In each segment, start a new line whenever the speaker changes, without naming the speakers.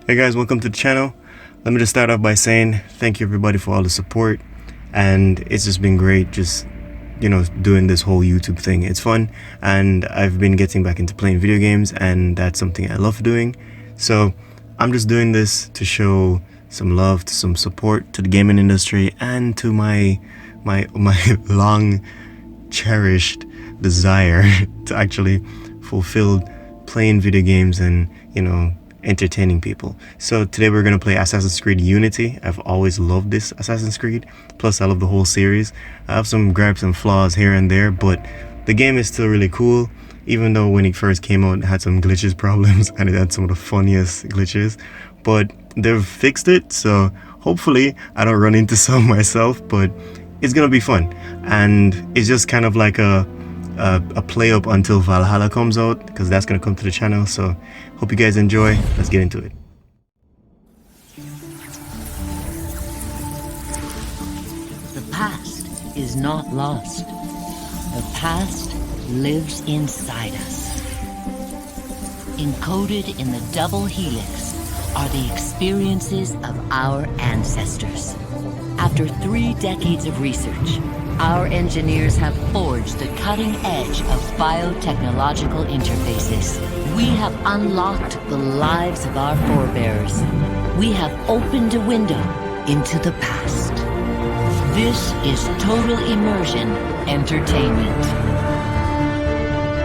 Hey guys, welcome to the channel. Let me just start off by saying thank you everybody for all the support, and it's just been great just doing this whole YouTube thing. It's fun, and I've been getting back into playing video games, and that's something I love doing. So I'm just doing this to show some love, to some support to the gaming industry, and to my long cherished desire to actually fulfill playing video games and entertaining people. So today we're gonna play Assassin's Creed Unity. I've always loved this Assassin's Creed, plus I love the whole series. I have some gripes and flaws here and there, but the game is still really cool, even though when it first came out it had some glitches problems and it had some of the funniest glitches, but they've fixed it, so hopefully I don't run into some myself, but it's gonna be fun. And it's just kind of like a play up until Valhalla comes out, because that's gonna come to the channel. So hope you guys enjoy. Let's get into it.
The past is not lost. The past lives inside us. Encoded in the double helix are the experiences of our ancestors. After 3 decades of research, our engineers have forged the cutting edge of biotechnological interfaces. We have unlocked the lives of our forebears. We have opened a window into the past. This is total immersion entertainment.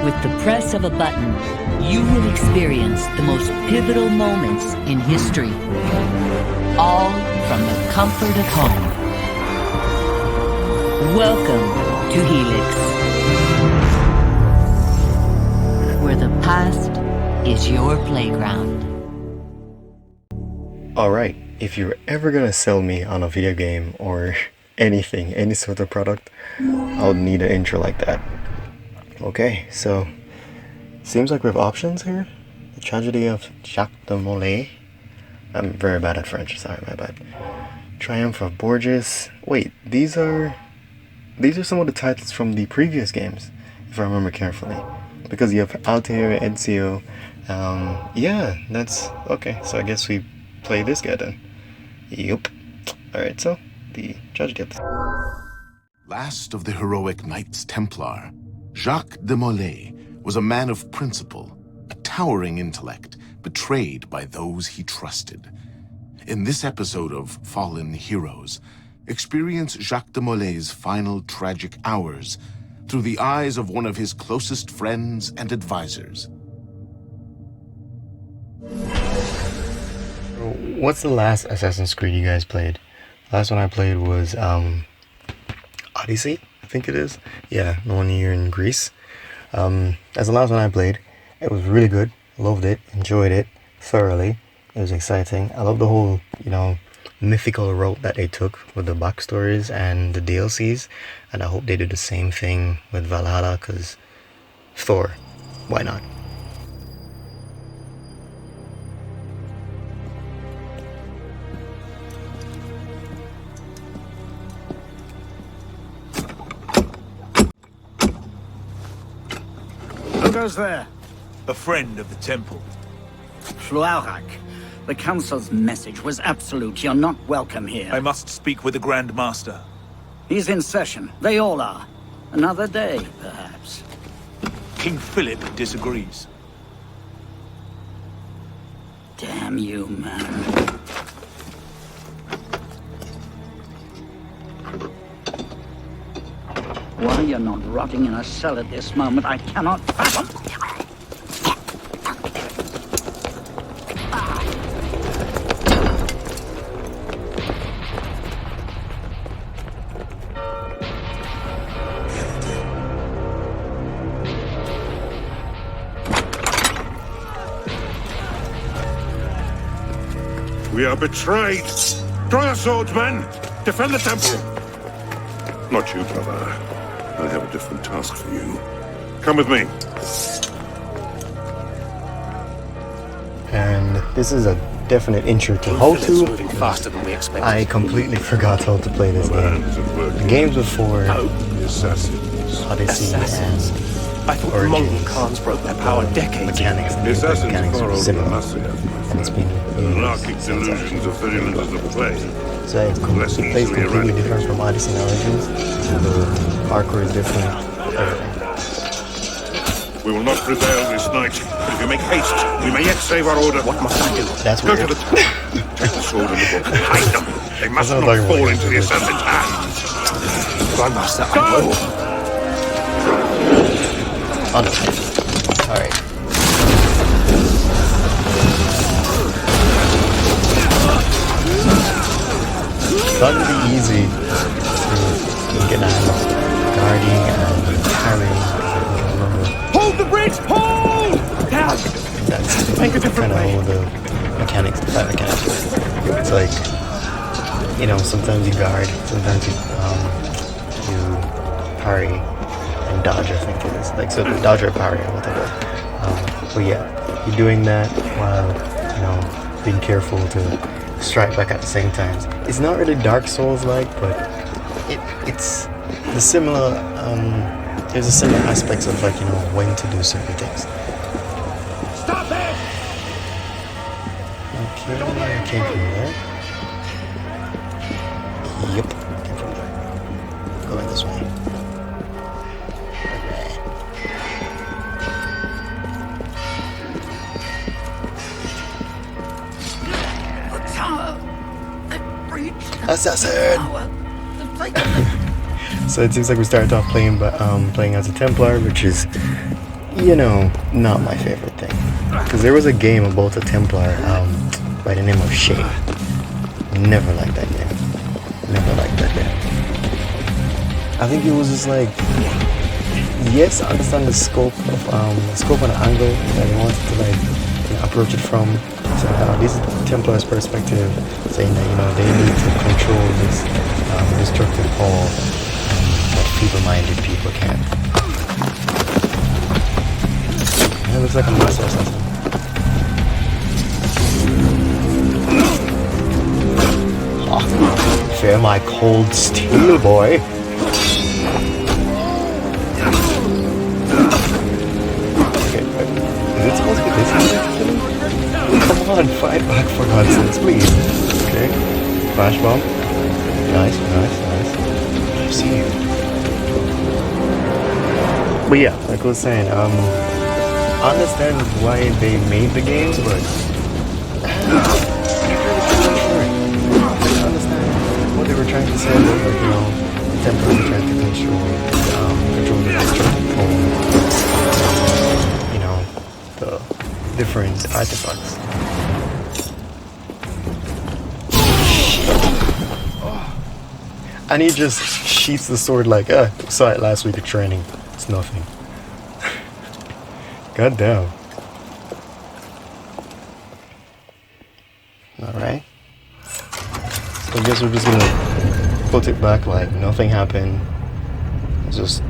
With the press of a button, you will experience the most pivotal moments in history. All from the comfort of home. Welcome to Helix, where the past is your playground.
Alright, if you're ever gonna sell me on a video game or anything, any sort of product, I'll need an intro like that. Okay, so seems like we have options here. The Tragedy of Jacques de Molay. I'm very bad at French, sorry, my bad. Triumph of Bourges. Wait, these are some of the titles from the previous games, if I remember carefully. Because you have Altaïr, Ezio. Yeah, that's okay. So I guess we play this guy then. Yup. Alright, so the Tragedy of the...
Last of the heroic Knights Templar, Jacques de Molay was a man of principle, a towering intellect, betrayed by those he trusted. In this episode of Fallen Heroes, experience Jacques de Molay's final tragic hours through the eyes of one of his closest friends and advisors.
What's the last Assassin's Creed you guys played? The last one I played was Odyssey, I think it is. Yeah, the one year in Greece. That's the last one I played. It was really good. Loved it. Enjoyed it thoroughly. It was exciting. I love the whole, mythical route that they took with the backstories and the DLCs. And I hope they do the same thing with Valhalla, because Thor, why not?
Who goes there?
A friend of the temple.
Schluaurak. The Council's message was absolute. You're not welcome here.
I must speak with the Grandmaster.
He's in session. They all are. Another day, perhaps.
King Philip disagrees.
Damn you, man. Why you're not rotting in a cell at this moment, I cannot fathom.
We are betrayed! Draw your swords, men! Defend the temple! Not you, brother. I have a different task for you. Come with me.
And this is a definite intro to how to.
faster than we expected.
I completely forgot how to play this game. The games before
The assassins.
Odyssey and
I thought the Mongol Khans broke their power decades
mechanics,
ago.
The assassins
mechanics
far
are
over
similar.
Massive,
And it's been
anarchic delusions of very limited of play.
So it plays completely different from Odyssey and Origins. The parkour is different. Everything.
We will not prevail this night, but if you make haste, we may yet save our order.
What must I do?
That's
Go
weird.
to the tower. Take the sword and the book. Hide them. They must
That's
not
not like
fall
what
into the
I do.
assassin's hands.
Grandmaster, I
Go!
will.
Oh no. Alright. It's not gonna be easy to get a hand of guarding and parrying.
Hold the bridge! Hold! Down!
That's
Make a different
kind of
way.
all the mechanics, the fight mechanics. It's like, you know, sometimes you guard, sometimes you parry and dodge, I think it is. Like, so dodge or parry or whatever. But yeah, you're doing that while, you know, being careful to strike back at the same time. It's not really Dark Souls-like, but it's the similar, there's a similar aspects of, like, you know, when to do certain things.
Stop it!
Okay, I came from there. Yep, came from there. Going this way. Assassin! So it seems like we started off playing as a Templar, which is, you know, not my favorite thing. Because there was a game about a Templar by the name of Shay. Never liked that game. Never liked that game. I think it was just like, yes, I understand the scope and the angle that he wanted to, like, you know, approach it from. So this is Templar's perspective, saying that, you know, they need to control this destructive power that feeble-minded people can't. It looks like a master assassin. Oh, fear my cold steel, boy. Okay, wait. Is it supposed to be this easy to kill him? Come on, fight back for God's sakes, please. Okay, flash bomb. Nice. I see you. But yeah, like I was saying, I understand why they made the games, but I understand what they were trying to say. That, like, you know, the Templars were trying to control the destructive pole. You know, the different artifacts. And he just sheaths the sword like, saw it last week at training. It's nothing. God damn. Alright. So I guess we're just gonna put it back like nothing happened. It's just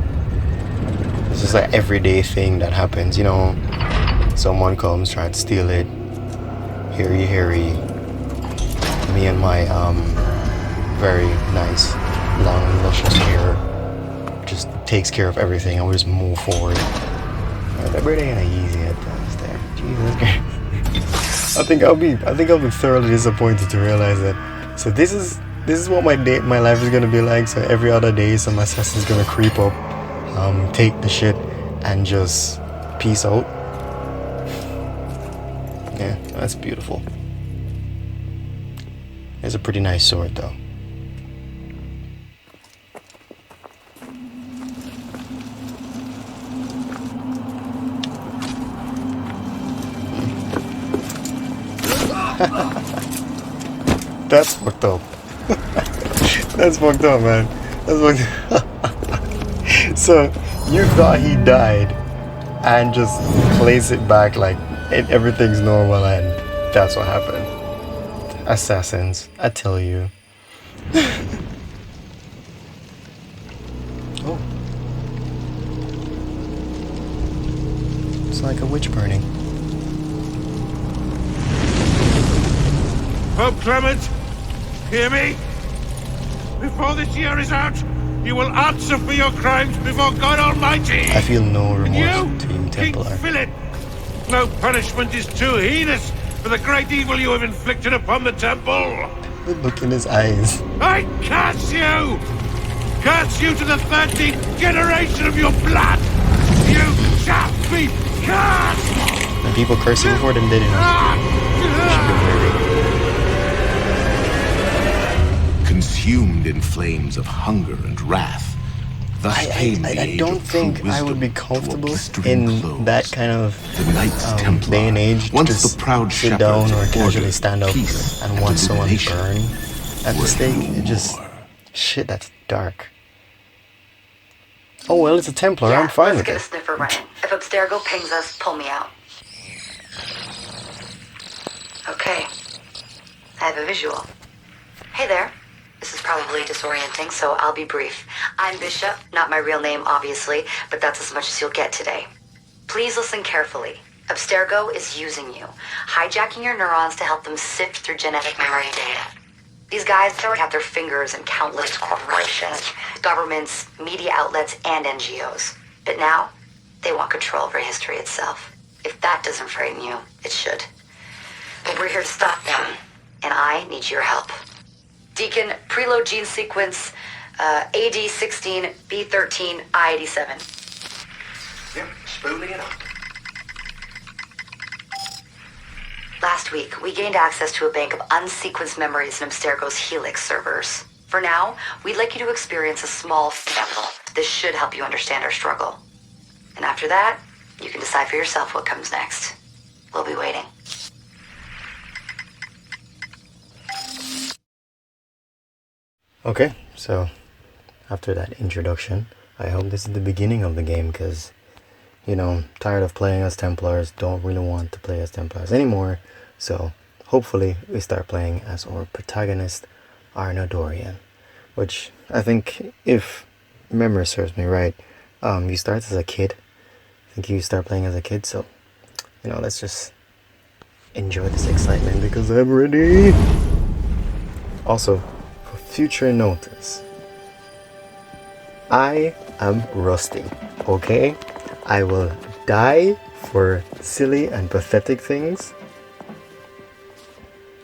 like everyday thing that happens, you know. Someone comes, trying to steal it. Harry. Me and my very nice, long, luscious hair just takes care of everything, and we just move forward. They're pretty kind of easy at times there. Jesus Christ. I think I'll be thoroughly disappointed to realize that. So this is what my life is gonna be like. So every other day, some assassin's gonna creep up, take the shit, and just peace out. Yeah, that's beautiful. It's a pretty nice sword, though. That's fucked up. That's fucked up, man. That's fucked up. So, you thought he died and just place it back like everything's normal, and that's what happened. Assassins, I tell you. Oh. It's like a witch burning.
Pope Clement, hear me? Before this year is out, You will answer for your crimes before God Almighty!
I feel no
And
remorse to you,
King
Templar.
Philip! No punishment is too heinous for the great evil you have inflicted upon the temple!
Look in his eyes.
I curse you! Curse you to the 13th generation of your blood! You shall be cursed!
And people curse you before them, they didn't know.
Consumed in flames of hunger and wrath, thus came the
I
age
don't
of true
think I would be
wisdom to a
comfortable
blistering
in
close.
that kind of
The Knights Templar,
day and age to
once
just
the proud
sit down or
shepherds of
casually
order,
stand up
peace,
and watch someone
illumination,
burn at the
were
stake.
no
It just
more.
shit. That's dark. Oh well, it's a Templar.
Yeah,
I'm fine
let's
with
get a
it.
sniffer running. If Abstergo pings us, pull me out. Okay. I have a visual. Hey there. This is probably disorienting, so I'll be brief. I'm Bishop, not my real name, obviously, but that's as much as you'll get today. Please listen carefully. Abstergo is using you, hijacking your neurons to help them sift through genetic memory data. These guys have their fingers in countless corporations, governments, media outlets, and NGOs. But now, they want control over history itself. If that doesn't frighten you, it should. But we're here to stop them, and I need your help. Deacon, preload gene sequence AD16, B13, I87.
Yep, spooling it up.
Last week, we gained access to a bank of unsequenced memories in Abstergo's Helix servers. For now, we'd like you to experience a small sample. This should help you understand our struggle. And after that, you can decide for yourself what comes next. We'll be waiting.
Okay, so after that introduction, I hope this is the beginning of the game because, you know, tired of playing as Templars, don't really want to play as Templars anymore. So hopefully we start playing as our protagonist, Arno Dorian, which I think, if memory serves me right, you start as a kid. I think you start playing as a kid, so, you know, let's just enjoy this excitement because I'm ready. Also, for future notice, I am rusty, okay? I will die for silly and pathetic things.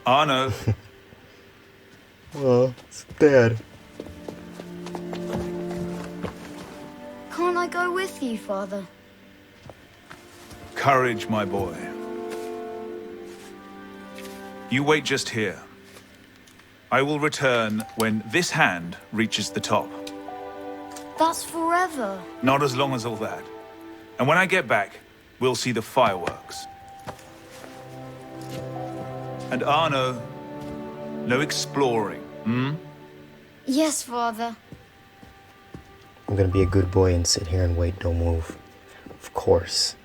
Arno,
Well, it's Dad.
Can't I go with you, Father?
courage, my boy. You wait just here. I will return when this hand reaches the top.
That's forever.
Not as long as all that. And when I get back, we'll see the fireworks. And Arno, no exploring, hmm?
Yes, Father.
I'm gonna be a good boy and sit here and wait, don't move. Of course.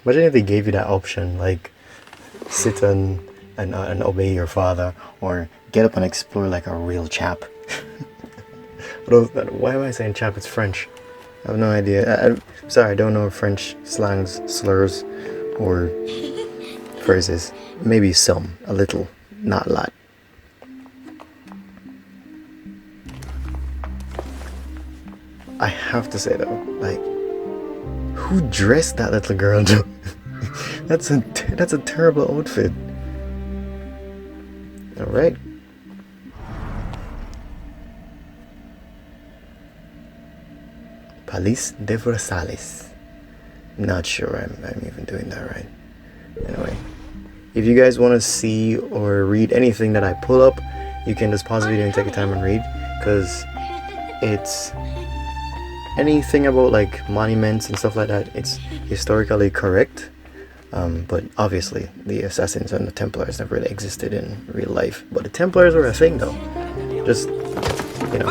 Imagine if they gave you that option, like sit and obey your father, or get up and explore like a real chap. Why am I saying chap? It's French. I have no idea. I'm sorry, I don't know French slangs, slurs, or phrases. Maybe some, a little, not a lot. I have to say though, like, who dressed that little girl? that's a terrible outfit. All right. Palais de Versailles. Not sure I'm even doing that right. Anyway, if you guys want to see or read anything that I pull up, you can just pause the video and take your time and read, because it's anything about like monuments and stuff like that. It's historically correct, but obviously the assassins and the Templars never really existed in real life. But the Templars were a thing though, just, you know,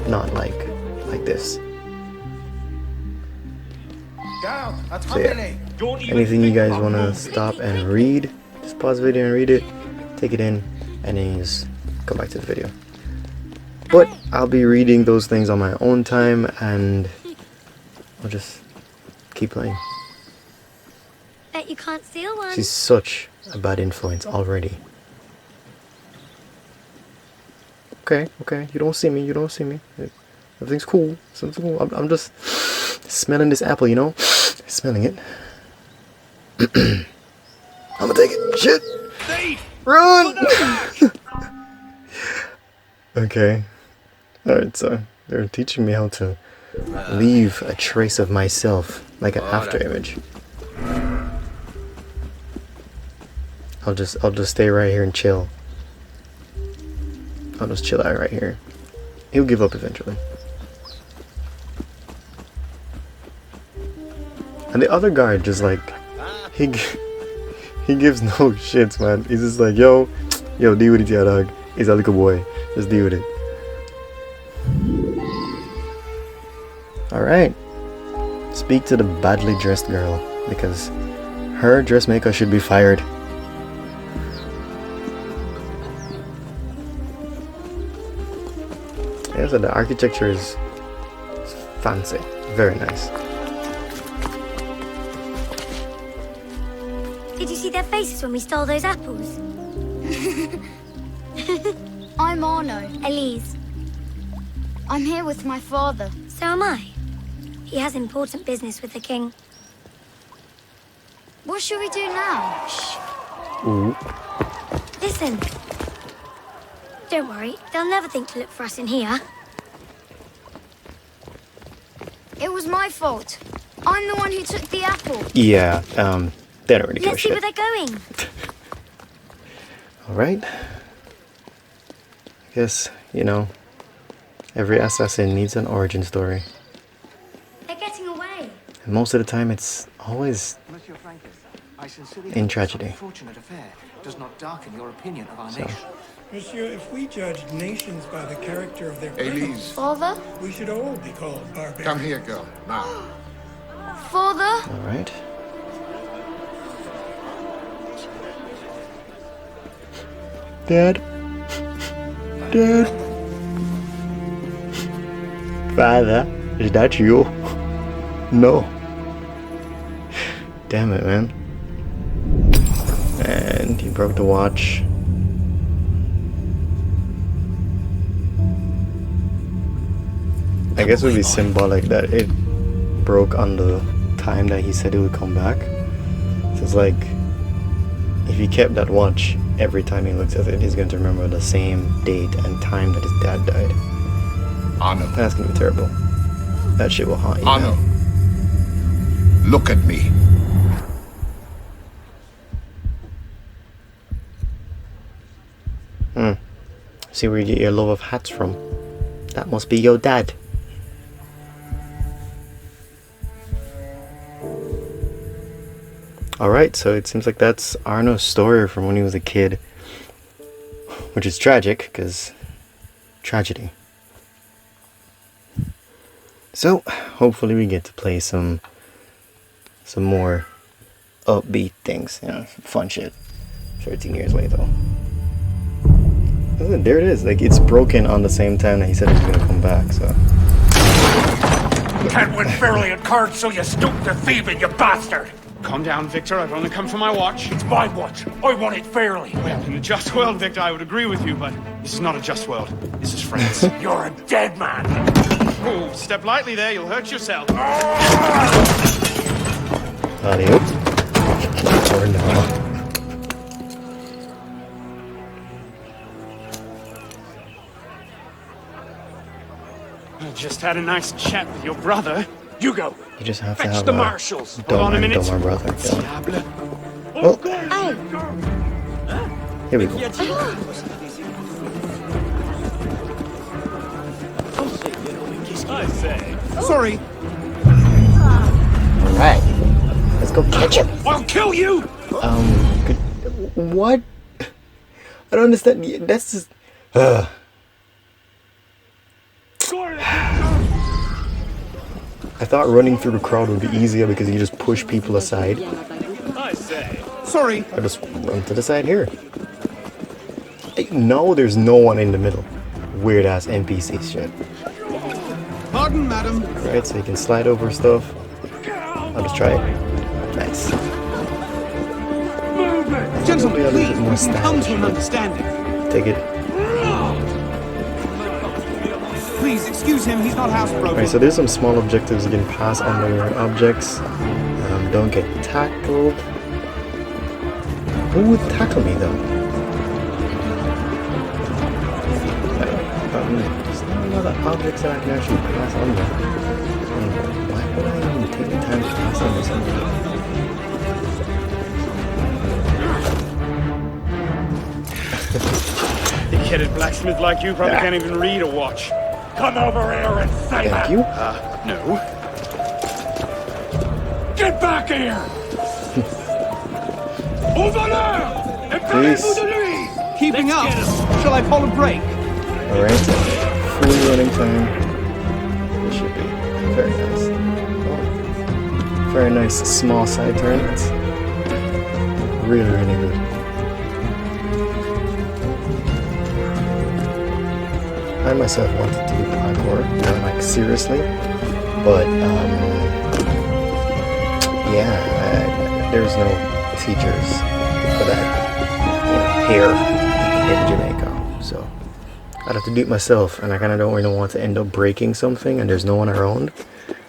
not like this. So yeah, anything you guys want to stop and read, just pause the video and read it, take it in, and then you just come back to the video. But I'll be reading those things on my own time, and I'll just keep playing.
Bet you can't steal one.
She's such a bad influence already. Okay, you don't see me, Everything's cool. Something's cool. I'm just smelling this apple, you know? Smelling it. I'm gonna take it. Shit! Run! Okay. Alright, so they're teaching me how to leave a trace of myself, like an after image. I'll just stay right here and chill. I'll just chill out right here. He'll give up eventually. And the other guard just like he gives no shits, man. He's just like, yo, deal with it, yeah, dog. He's a little boy. Just deal with it. Alright. Speak to the badly dressed girl, because her dressmaker should be fired. Yeah, so the architecture is fancy. Very nice.
Did you see their faces when we stole those apples? I'm Arno. Élise. I'm here with my father. So am I. He has important business with the king. What should we do now? Shh.
Ooh.
Listen. Don't worry, they'll never think to look for us in here. It was my fault. I'm the one who took the apple.
Yeah, they don't really give a
Let's see
shit.
where they're going.
Alright. I guess, you know, every assassin needs an origin story.
They're getting away.
And most of the time it's always in tragedy.
Fortunate affair does not darken your opinion of our
So.
nation.
Monsieur, if we judged nations by the character of their
Élise.
prince,
Father?
we should all be called barbarians.
Come here, girl. Now.
Father?
Alright. Dad? Dad? Father? Is that you? No. Damn it, man. And he broke the watch. I guess it would be symbolic that it broke on the time that he said it would come back. So it's like, if he kept that watch, every time he looks at it, he's going to remember the same date and time that his dad died.
Arno.
That's going to be terrible. That shit will haunt you.
Arno. Look at me.
See where you get your love of hats from. That must be your dad. Alright, so it seems like that's Arno's story from when he was a kid. Which is tragic, because tragedy. So, hopefully we get to play some more upbeat things, you know, fun shit. 13 years later. There it is, like it's broken on the same time that he said he was gonna come back, so.
Can't win fairly at cards, so you stoop to thieving, you bastard!
Calm down, Victor. I've only come for my watch.
It's my watch. I want it fairly.
Well, in a just world, Victor, I would agree with you, but this is not a just world. This is France.
You're a dead man.
Oh, step lightly there. You'll hurt yourself.
Adios. Or no.
I just had a nice chat with your brother.
You go.
You just have to
Fetch
have
the
a
marshals.
Hold on a minute.
dumber brother. Yeah.
Diable.
Oh,
Oh,
here we go.
I say.
Sorry.
Alright. Let's go catch him.
I'll kill you.
What? I don't understand. That's just. I thought running through the crowd would be easier because you just push people aside.
I say.
Sorry.
I just run to the side here. No, there's no one in the middle. Weird ass NPC shit.
Pardon, madam.
Right, so you can slide over stuff. I'll just try it. Nice.
Gentlemen,
please, we can
come to an understanding.
Take it.
Please, excuse him, he's not housebroken.
Alright, so there's some small objectives you can pass on the objects. Don't get tackled. Who would tackle me though? There's not a lot of objects that I can actually pass on there. Why would I even take the time to pass on this object?
Big-headed blacksmith like you probably can't even read or watch.
Come over here and say that!
Thank you.
No.
Get back here! Over there!
Please.
Keeping up? Shall I call a break?
Alright, full running time. It should be very nice. Oh, very nice small side turn. It's really, really good. I myself wanted to do parkour, like seriously, but yeah, there's no teachers for that here in Jamaica, so I'd have to do it myself, and I kind of don't really want to end up breaking something and there's no one around,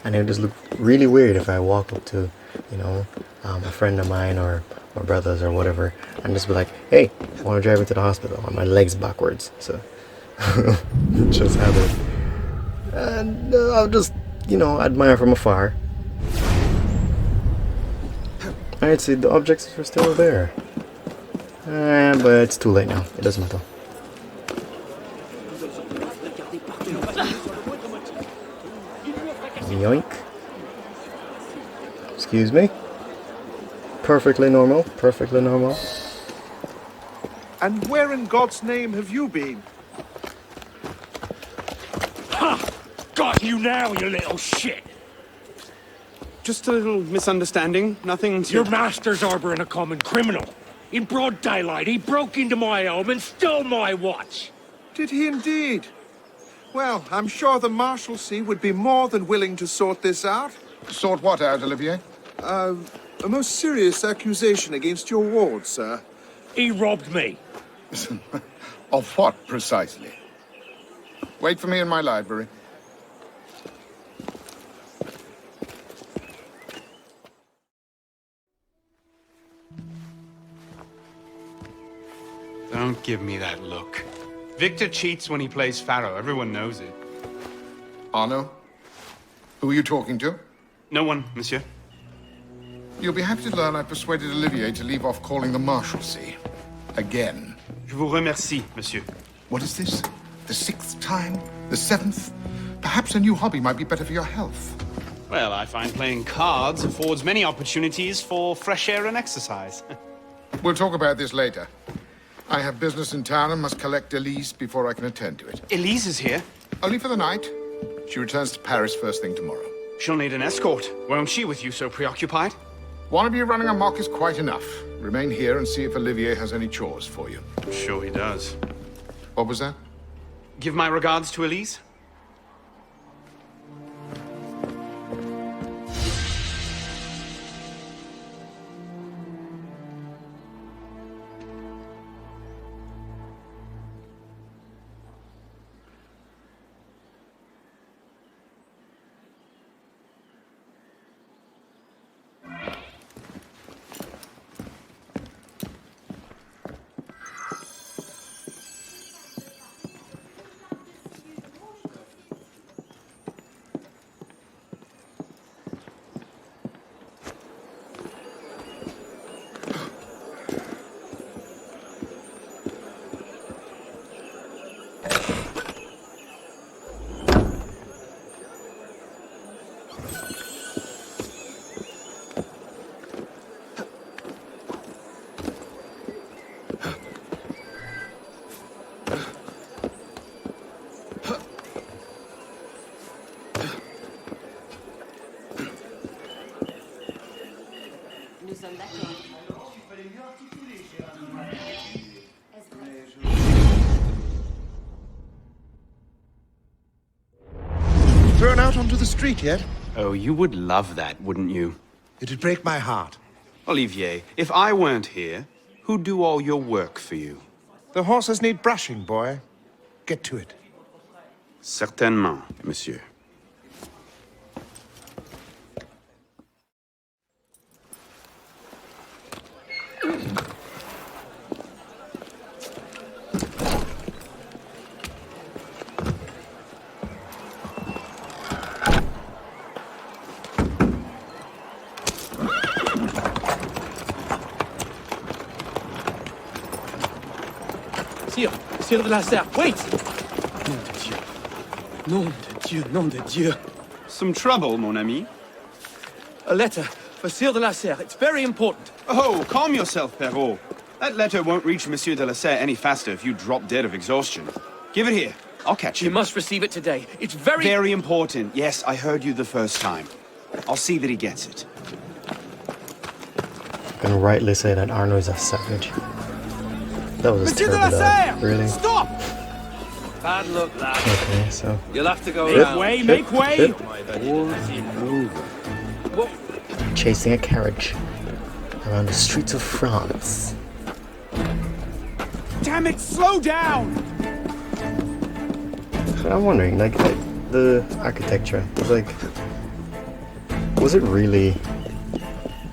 and it would just look really weird if I walk up to, you know, a friend of mine or brothers or whatever, and just be like, hey, I want to drive you to the hospital, and my legs backwards, so just have it, and I'll just, you know, admire from afar. Alright, see, the objects are still there, but it's too late now, it doesn't matter. Yoink. Excuse me. Perfectly normal, perfectly normal.
And where in God's name have you been?
Ha! Got you now, you little shit!
Just a little misunderstanding, nothing to...
Your master's harboring a common criminal. In broad daylight, he broke into my home and stole my watch.
Did he indeed? Well, I'm sure the Marshalsea would be more than willing to sort this out.
Sort what out, Olivier?
A most serious accusation against your ward, sir.
He robbed me.
Of what, precisely? Wait for me in my library.
Don't give me that look. Victor cheats when he plays Pharaoh. Everyone knows it.
Arno? Who are you talking to?
No one, monsieur.
You'll be happy to learn I persuaded Olivier to leave off calling the Marshalsea. Again.
Je vous remercie, monsieur.
What is this? The 6th time? The 7th? Perhaps a new hobby might be better for your health.
Well, I find playing cards affords many opportunities for fresh air and exercise.
We'll talk about this later. I have business in town and must collect Élise before I can attend to it.
Élise is here?
Only for the night. She returns to Paris first thing tomorrow.
She'll need an escort. Won't she, with you so preoccupied?
One of you running amok is quite enough. Remain here and see if Olivier has any chores for you.
I'm sure he does.
What was that?
Give my regards to Élise.
Thrown out onto the street yet?
Oh, you would love that, wouldn't you?
It'd break my heart.
Olivier, if I weren't here, who'd do all your work for you?
The horses need brushing, boy. Get to it.
Certainement, monsieur.
Sire de LaSerre, wait! Nom de Dieu. Nom de Dieu, nom de Dieu.
Some trouble, mon ami?
A letter for Sire de LaSerre. It's very important.
Oh, calm yourself, Perrault. That letter won't reach Monsieur de LaSerre any faster if you drop dead of exhaustion. Give it here. I'll catch
You
him.
must receive it today. It's very...
Very important. Yes, I heard you the first time. I'll see that he gets it.
You can rightly say that Arno is a savage. That was a
Monsieur de
terrible
LaSerre!
really.
Stop! Bad luck, lad.
Okay, so
You'll have to go
Shit,
around.
shit,
Make way!
shit. Chasing a carriage around the streets of France.
Damn it, slow down!
But I'm wondering, like the architecture, was it really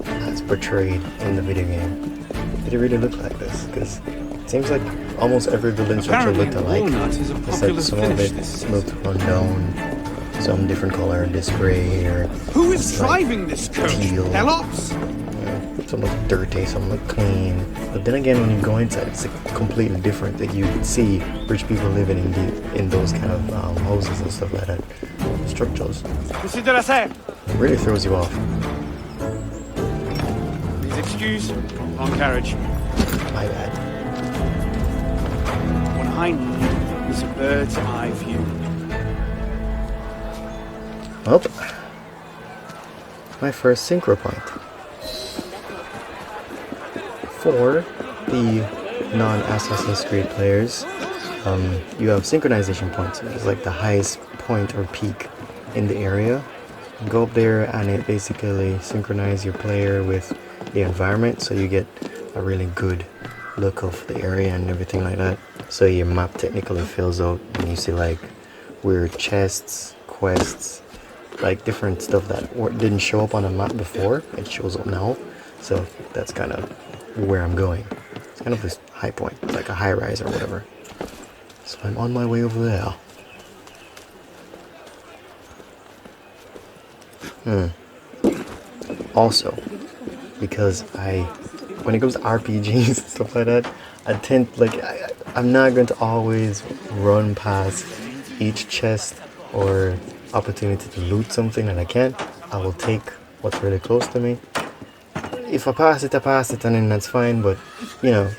as portrayed in the video game? Did it really look like this? Because it seems like almost every building structure looked alike. It's like some of it looked run down, some different color, this gray here.
Who is driving this coach?
Teal.
Pelops?
Yeah, some look dirty, some look clean. But then again, when you go inside, it's like completely different. That you could see rich people living in those kind of houses and stuff like that. Structures.
Monsieur de LaSerre!
It really throws you off.
Please excuse. Wrong carriage.
My bad.
What I need is a bird's eye view.
Well, my first synchro point. For the non-Assassin's Creed players, you have synchronization points, which is like the highest point or peak in the area. You go up there and it basically synchronizes your player with the environment, so you get a really good look of the area and everything like that. So your map technically fills out and you see like weird chests, quests, like different stuff that didn't show up on the map before. It shows up now. So that's kind of where I'm going. It's kind of this high point. It's like a high rise or whatever. So I'm on my way over there. Also, because when it comes to RPGs and stuff like that, I'm not going to always run past each chest or opportunity to loot something that I can. I will take what's really close to me. If I pass it, and then that's fine. But, you know,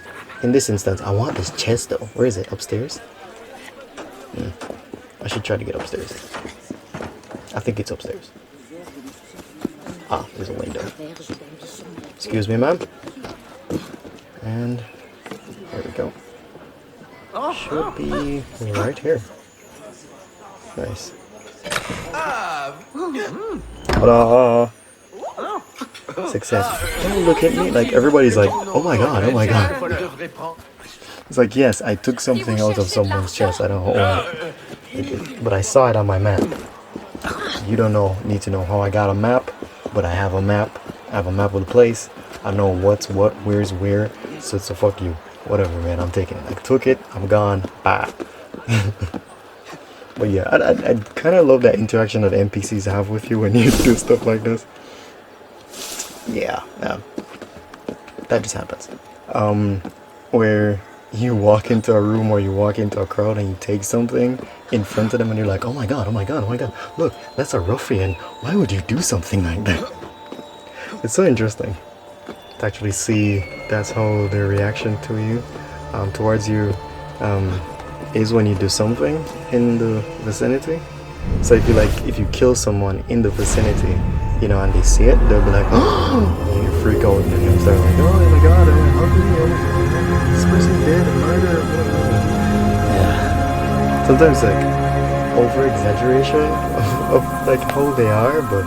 in this instance, I want this chest though. Where is it? Upstairs? I should try to get upstairs. I think it's upstairs. Ah, there's a window. Excuse me, ma'am. And there we go. Should be right here. Nice. Ta-da! Success. Don't look at me. Like, everybody's like, oh my god, oh my god. It's like, yes, I took something out of someone's chest. I don't own it. But I saw it on my map. You don't need to know how I got a map, but I have a map. I have a map of the place. I know what's what, where's where. So fuck you. Whatever, man. I'm taking it. I took it. I'm gone. Bye. But yeah, I kind of love that interaction that NPCs have with you when you do stuff like this. Yeah, that just happens. Where you walk into a room or you walk into a crowd and you take something in front of them and you're like, oh my god, oh my god, oh my god, look, that's a ruffian. Why would you do something like that? It's so interesting to actually see that's how their reaction to you, towards you, is when you do something in the vicinity. So if you kill someone in the vicinity, you know, and they see it, they'll be like, oh, and you freak out and then start like, oh my god, how could you, this person's dead, a murder, yeah. Sometimes like over-exaggeration of like how they are, but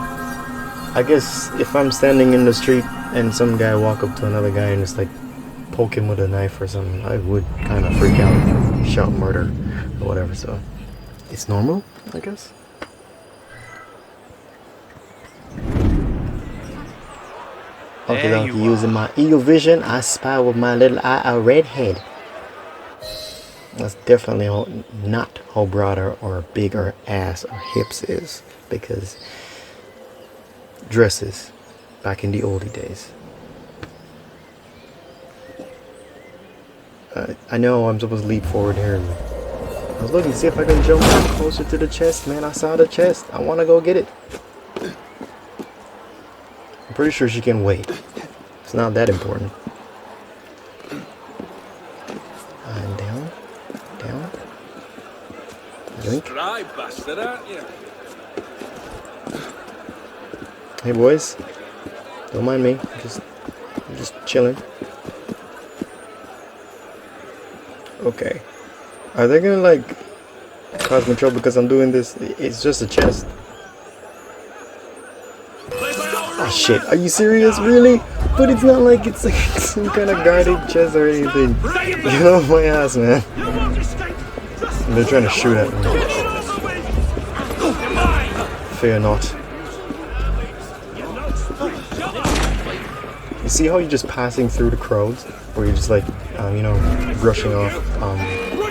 I guess if I'm standing in the street and some guy walk up to another guy and just like poke him with a knife or something, I would kind of freak out, shout murder or whatever. So it's normal, I guess. Okay, donkey, using my eagle vision, I spy with my little eye a redhead. That's definitely not how broad or big her ass or hips is, because dresses back in the oldie days. I know I'm supposed to leap forward here. I was looking to see if I can jump closer to the chest, man. I saw the chest. I want to go get it. I'm pretty sure she can wait. It's not that important. And down. Down. Yoink.
Dry bastard, aren't you?
Hey boys. Don't mind me. I'm just chilling. Okay. Are they gonna like cause me trouble because I'm doing this? It's just a chest. Oh shit, are you serious? Really? But it's not like it's like some kind of guarded chest or anything. Get off my ass, man. They're trying to shoot at me. Fear not. You see how you're just passing through the crowds? Or you're just like, you know, brushing off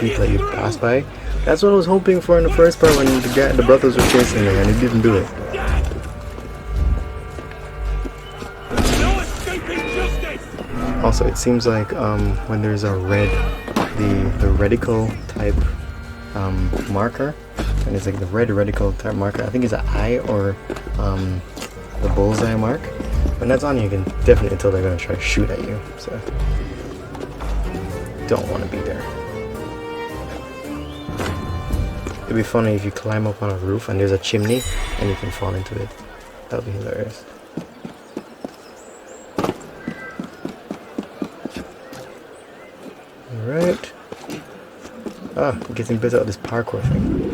people that you pass by? That's what I was hoping for in the first part when the brothers were chasing me, and it didn't do it. Also, it seems like when there's a red, the reticle type marker, and it's like the red reticle type marker, I think it's an eye or the bullseye mark. When that's on you, can definitely tell they're going to try to shoot at you, so don't want to be there. It'd be funny if you climb up on a roof and there's a chimney and you can fall into it. That would be hilarious. Alright. Ah, I'm getting better at this parkour thing.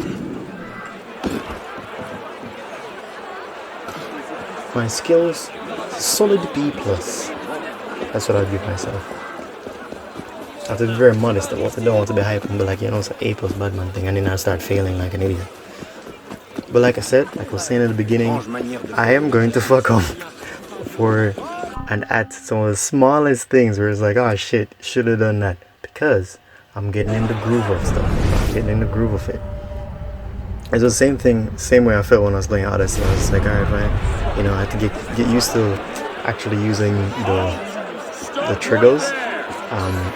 My skills, solid B+. That's what I'd give myself. I have to be very modest. I don't want to be hype and be like, you know, it's an A+ Batman thing, and then I start failing like an idiot. But like I said, like I was saying at the beginning, I am going to fuck up for and at some of the smallest things where it's like, oh shit, should have done that. Because I'm getting in the groove of stuff. I'm getting in the groove of it. It's the same thing, same way I felt when I was playing Odyssey. I was like, alright, fine. You know, I had to get used to actually using the triggers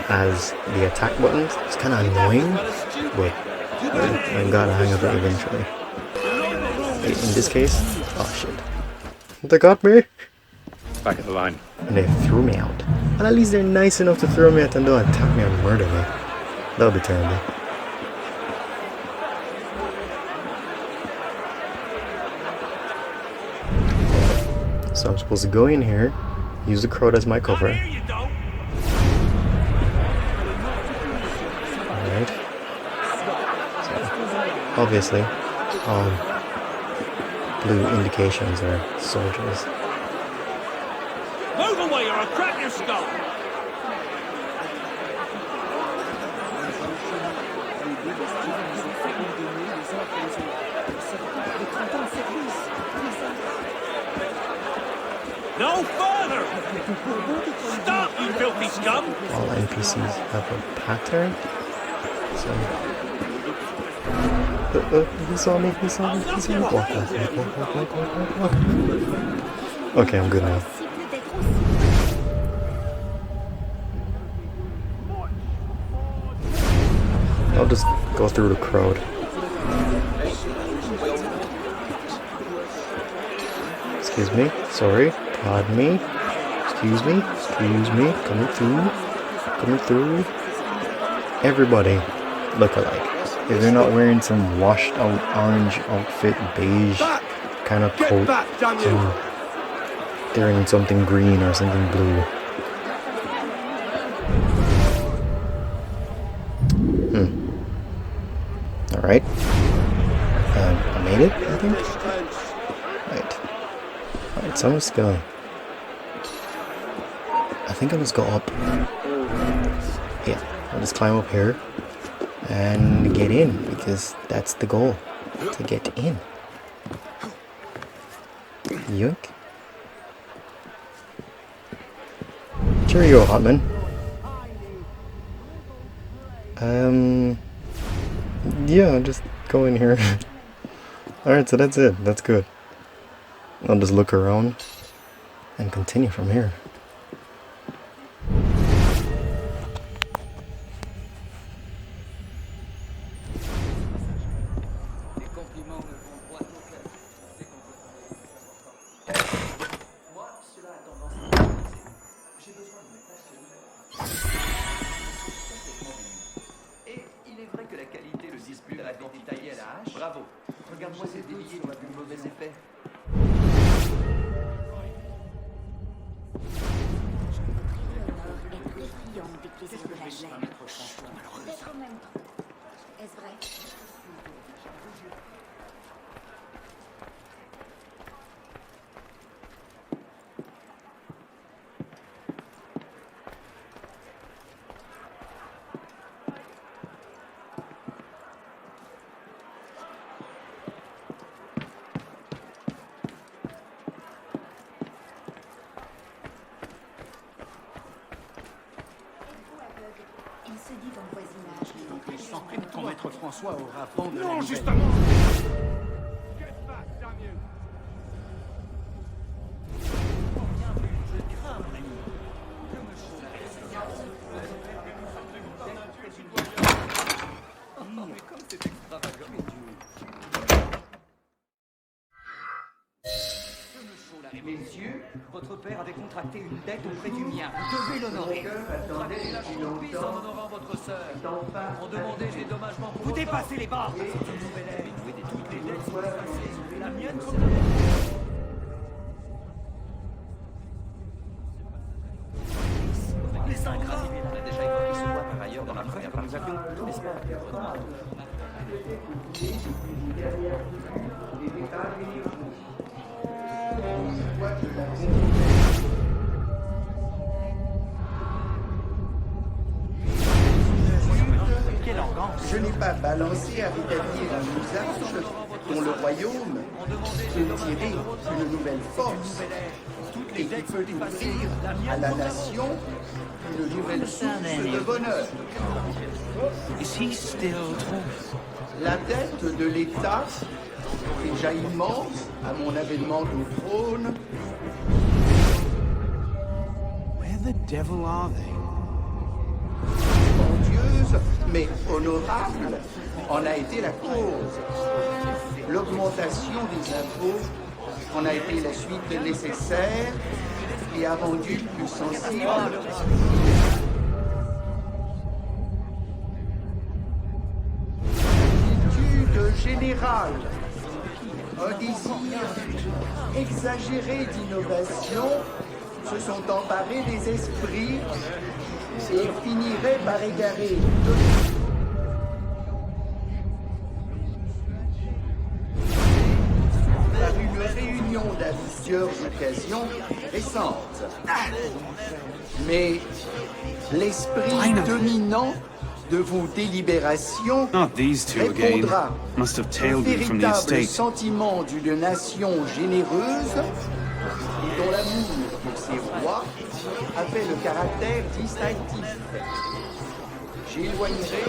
as the attack buttons. It's kind of annoying, but I got the hang of it eventually. In this case, oh shit. They got me!
Back at the line.
And they threw me out. And at least they're nice enough to throw me out and don't attack me and murder me. That would be terrible. So I'm supposed to go in here, use the crowd as my cover. Alright. So, obviously, blue indications are soldiers.
Move away or I'll crack your skull! No further! Stop, you filthy scum!
All NPCs have a pattern. So he saw me, he saw me, he saw me. Walk. Okay, I'm good now. I'll just go through the crowd. Excuse me, sorry, pardon me. Excuse me, coming through. Everybody look alike. If they're not wearing some washed out orange outfit, beige kind of coat, they're in something green or something blue. Alright. I made it, I think? Alright, so I'm just gonna... I think I'll just go up. Yeah, I'll just climb up here. and get in, because that's the goal, to get in. Yoink. Cheerio, Hotman. Yeah, just go in here. Alright, so that's it. That's good. I'll just look around and continue from here.
Bravo. Regarde-moi ces déliés qui ont du mauvais effet.
Est-ce vrai? Il se dit dans le voisinage.
Je sens que ton maître François aura vent de
Non,
la
justement.
Messieurs, votre père avait contracté une dette auprès du mien. Vous devez l'honorer. Contractez la champise en honorant votre sœur. On demandait des dommagements pour vous dépassez les barres. C'est une nouvelle ère. Toutes les dettes sont effacées. La mienne comme la vôtre. Les ingrats. On a déjà évoqué ce point par ailleurs dans la première partie. Nous avions, n'est-ce pas?
Je n'ai pas balancé à rétablir un usage dont le royaume peut tirer une nouvelle force et qui peut ouvrir à la nation une nouvelle source de bonheur. La dette de l'État, déjà immense à mon avènement au trône.
Where the devil are they?
Dispendieuse, mais honorable, en a été la cause. L'augmentation des impôts en a été la suite nécessaire et a rendu plus sensible. L'attitude générale, un désir exagéré d'innovation se sont emparés des esprits et finiraient par égarer par une réunion d'à plusieurs occasions récentes. Mais l'esprit dominant de vos délibérations répondra au véritable sentiment d'une nation généreuse et dont l'amour pour ses rois avait le caractère distinctif. J'éloignerai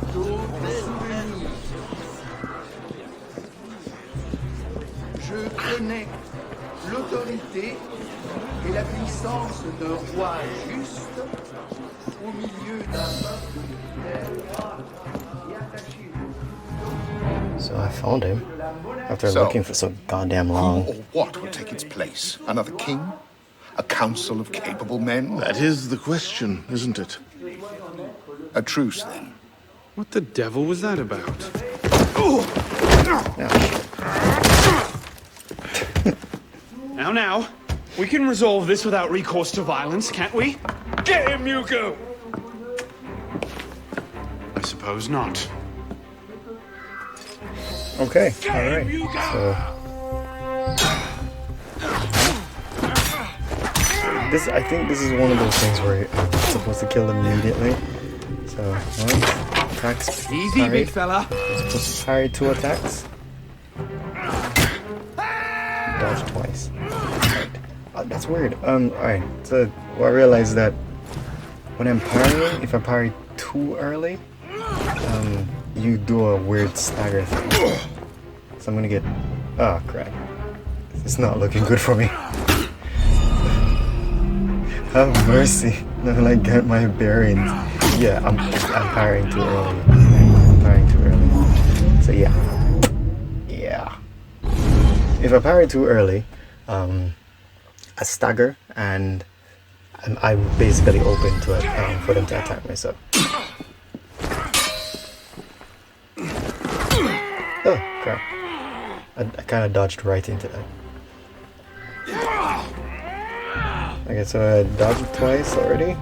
plutôt le souvenir. Je connais l'autorité et la puissance d'un roi juste au milieu d'un peuple fidèle et attaché.
So I found him after looking for so goddamn long.
Who or what would take its place? Another king? A council of capable men? That is the question, isn't it? A truce, then.
What the devil was that about? Now, we can resolve this without recourse to violence, can't we? Get him, Yuko! I suppose not.
Okay, alright. So I think this is one of those things where I'm supposed to kill them immediately. So So, 1 attacks.
Easy, big fella.
Supposed to parry 2 attacks. Dodge twice. Right. Oh, that's weird. Alright. So, what I realized that when I'm parrying, if I parry too early, you do a weird stagger thing. So I'm gonna get... Oh, crap. It's not looking good for me. Have mercy. Let me get my bearings. Yeah, I'm parrying too early. I'm parrying too early. So yeah. Yeah. If I parry too early, I stagger and I'm basically open to it for them to attack me. So. Oh crap! I kind of dodged right into that. Okay, so I dodged it twice already.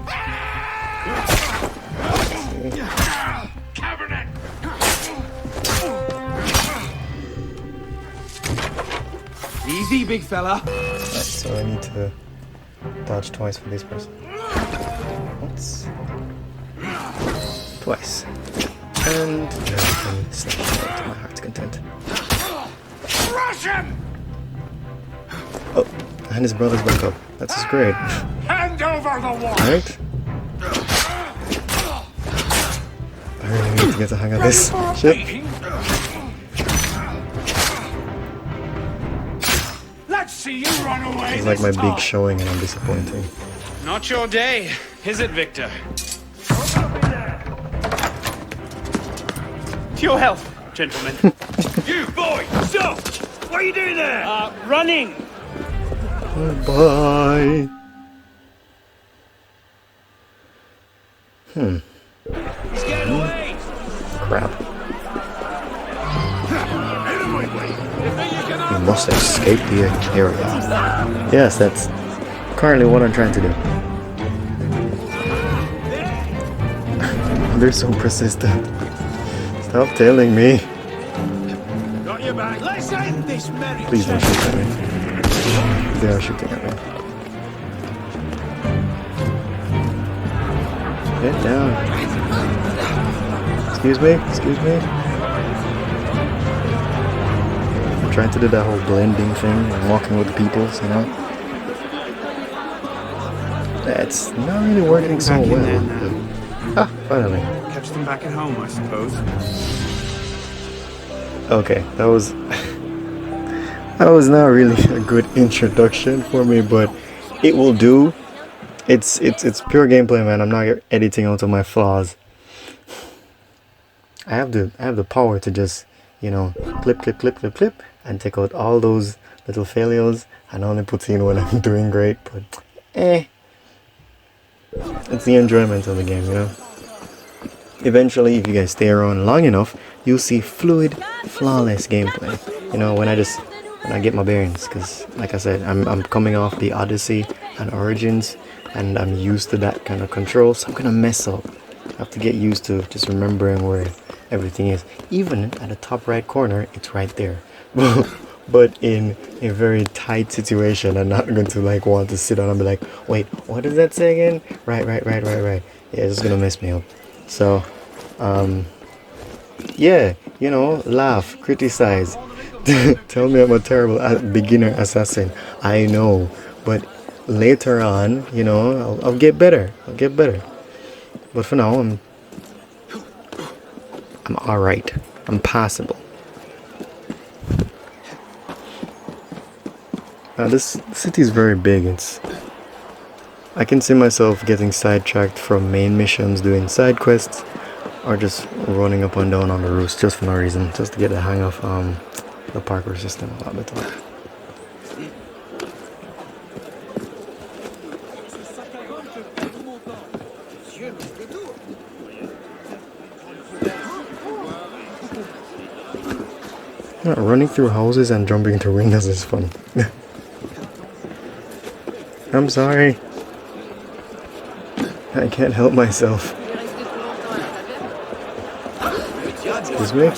Easy, big fella.
Right, so I need to dodge twice for this person. Once. Twice. And now I can slash it to my heart's content.
Crush him!
Oh, and his brother's back up. That's just great.
Hand over the wall!
Alright. I really need to get the hang of this shit.
Let's see you run away.
It's like my big showing and I'm disappointing.
Not your day, is it, Victor? To your health, gentlemen.
You boy, stop! What are you doing there?
Running.
Bye.
He's getting away.
Crap. You must escape the area. Yes, that's currently what I'm trying to do. They're so persistent. Stop telling me.
Got your back. Let's end this merry.
Please don't shoot at me. They are shooting at me. Get down. Excuse me? Excuse me? I'm trying to do that whole blending thing and walking with the peoples, you know? That's not really working so well. Ah, finally.
Catch them back at home, I suppose.
Okay, that was not really a good introduction for me, but it will do. It's pure gameplay, man. I'm not editing out of my flaws. I have the power to just, you know, clip, and take out all those little failures and only put in when I'm doing great. But it's the enjoyment of the game, you know. Eventually, if you guys stay around long enough, you'll see fluid, flawless gameplay. You know, when I get my bearings, because like I said, I'm coming off the Odyssey and Origins, and I'm used to that kind of control, so I'm gonna mess up. I have to get used to just remembering where everything is. Even at the top right corner, it's right there. But in a very tight situation, I'm not going to like want to sit down and be like, wait, what does that say again? Right. Yeah, it's just gonna mess me up. So, yeah, you know, laugh, criticize, tell me I'm a terrible beginner assassin. I know, but later on, you know, I'll get better. But for now, I'm alright. I'm passable. Now this city is very big. I can see myself getting sidetracked from main missions, doing side quests, or just running up and down on the roofs just for no reason, just to get the hang of the parkour system a lot better. Running through houses and jumping into windows is fun. I'm sorry. I can't help myself. Excuse me?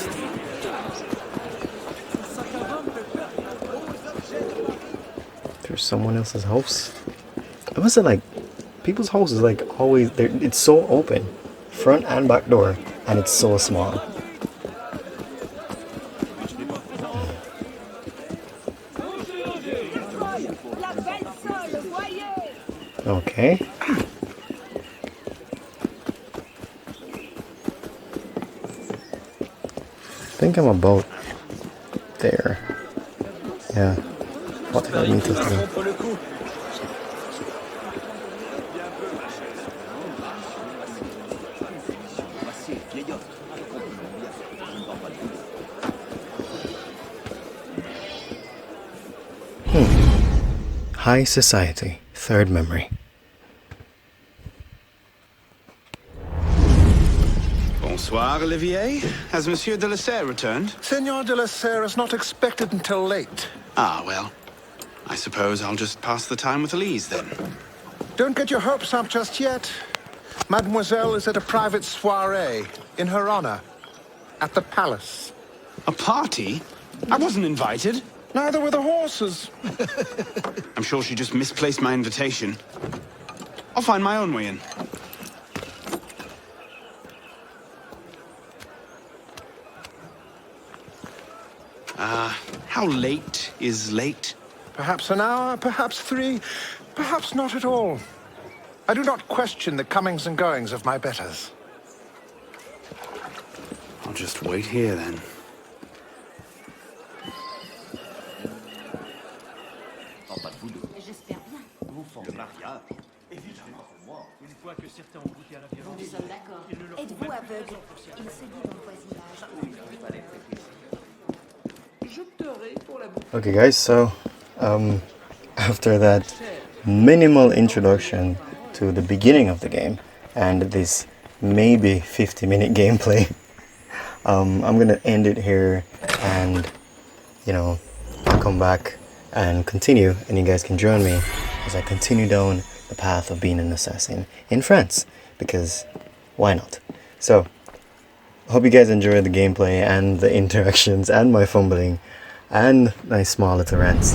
There's someone else's house. I must say, like, people's houses, like, always, it's so open. front and back door, and it's so small. Okay. I think I'm about there. Yeah. What did I need to do? High Society, third memory.
Bonsoir, Olivier. Has Monsieur de LaSerre returned?
Senor de LaSerre is not expected until late.
Ah, well. I suppose I'll just pass the time with Elise, then.
Don't get your hopes up just yet. Mademoiselle is at a private soiree, in her honor, at the palace.
A party? I wasn't invited.
Neither were the horses.
I'm sure she just misplaced my invitation. I'll find my own way in. How late is late?
Perhaps an hour, perhaps 3, perhaps not at all. I do not question the comings and goings of my betters.
I'll just wait here, then.
Okay guys, so after that minimal introduction to the beginning of the game and this maybe 50-minute gameplay, I'm gonna end it here, and you know, I'll come back and continue, and you guys can join me as I continue down the path of being an assassin in France, because why not? So I hope you guys enjoyed the gameplay and the interactions and my fumbling and my small little rants,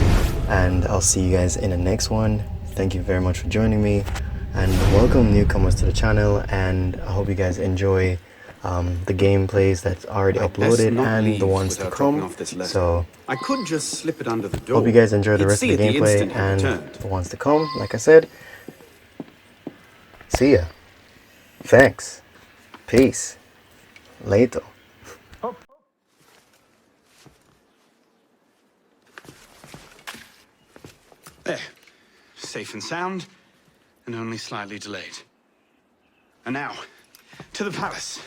and I'll see you guys in the next one. Thank you very much for joining me, and welcome newcomers to the channel, and I hope you guys enjoy the gameplays that's already uploaded and the ones to come. So
I could just slip it under the door.
hope you guys enjoy the rest of the gameplay and the ones to come. Like I said, see ya. Thanks. Peace. Later.
There. Safe and sound, and only slightly delayed. And now, to the palace.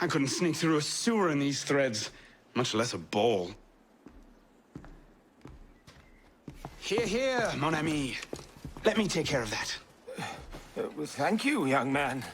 I couldn't sneak through a sewer in these threads, much less a ball. Here, here, mon ami. Let me take care of that.
Thank you, young man.